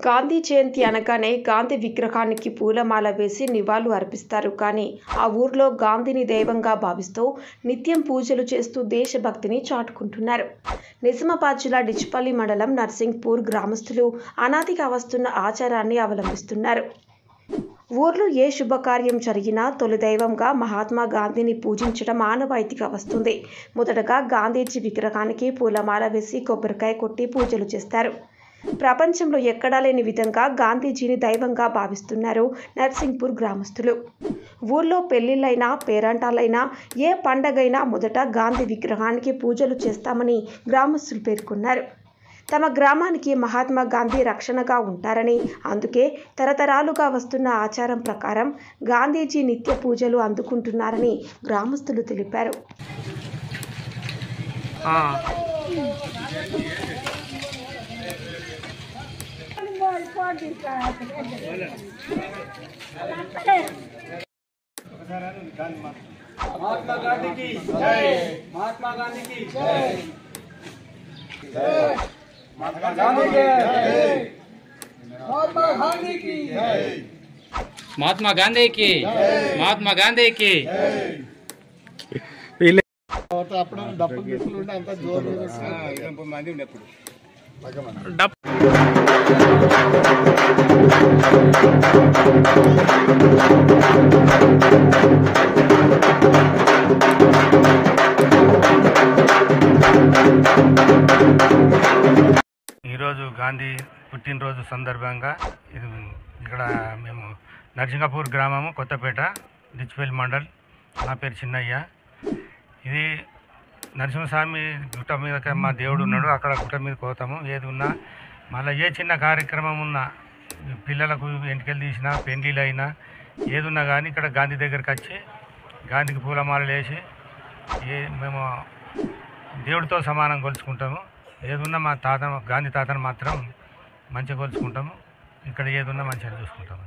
గాంధీ జయంతి అనగానే గాంధీ విగ్రహానికి పూలమాల వేసి నివాళులు అర్పిస్తారు. కానీ ఆ ఊర్లో గాంధీని దైవంగా భావిస్తూ నిత్యం పూజలు చేస్తూ దేశభక్తిని చాటుకుంటున్నారు. నిజామాబాద్ జిల్లా డిచ్పల్లి మండలం నర్సింగ్పూర్ గ్రామస్తులు అనాదిగా వస్తున్న ఆచారాన్ని అవలంబిస్తున్నారు. ఊర్లో ఏ శుభకార్యం జరిగినా తొలి దైవంగా మహాత్మా గాంధీని పూజించడం ఆనవాయితీగా వస్తుంది. మొదటగా గాంధీజీ విగ్రహానికి పూలమాల వేసి కొబ్బరికాయ కొట్టి పూజలు చేస్తారు. ప్రపంచంలో ఎక్కడా లేని విధంగా గాంధీజీని దైవంగా భావిస్తున్నారు నర్సింగ్పూర్ గ్రామస్తులు. ఊర్లో పెళ్లిళ్ళైనా పేరంటాలైనా ఏ పండగైనా మొదట గాంధీ విగ్రహానికి పూజలు చేస్తామని గ్రామస్తులు పేర్కొన్నారు. తమ గ్రామానికి మహాత్మా గాంధీ రక్షణగా ఉంటారని, అందుకే తరతరాలుగా వస్తున్న ఆచారం ప్రకారం గాంధీజీ నిత్య పూజలు అందుకుంటున్నారని గ్రామస్తులు తెలిపారు. महात्मा गांधी की जय। महात्मा गांधी की जय। महात्मा गांधी की जय। महात्मा गांधी की जय। महात्मा गांधी की महात्मा गांधी की అప్పుడు డప్పు గిప్పులు ఉంటే అంత జోరు మంది ఉండేప్పుడు ఈరోజు గాంధీ పుట్టినరోజు సందర్భంగా ఇక్కడ మేము నర్సింగపూర్ గ్రామము కొత్తపేట డిచ్పల్లి మండల్. నా పేరు చిన్నయ్య. ఇది నరసింహస్వామి గుట్ట మీద మా దేవుడు ఉన్నాడు. అక్కడ గుట్ట మీద పోతాము. ఏది ఉన్నా మళ్ళీ ఏ చిన్న కార్యక్రమం ఉన్నా, పిల్లలకు ఎంటికలు తీసినా, పెండ్లీలు అయినా ఏది ఉన్నా కానీ ఇక్కడ గాంధీ దగ్గరికి వచ్చి గాంధీకి పూలమాలలు వేసి మేము దేవుడితో సమానం కొలుచుకుంటాము. ఏదున్నా మా తాత గాంధీ తాతను మాత్రం మంచిగా కొలుచుకుంటాము. ఇక్కడ ఏదున్నా మంచిగా చూసుకుంటాము.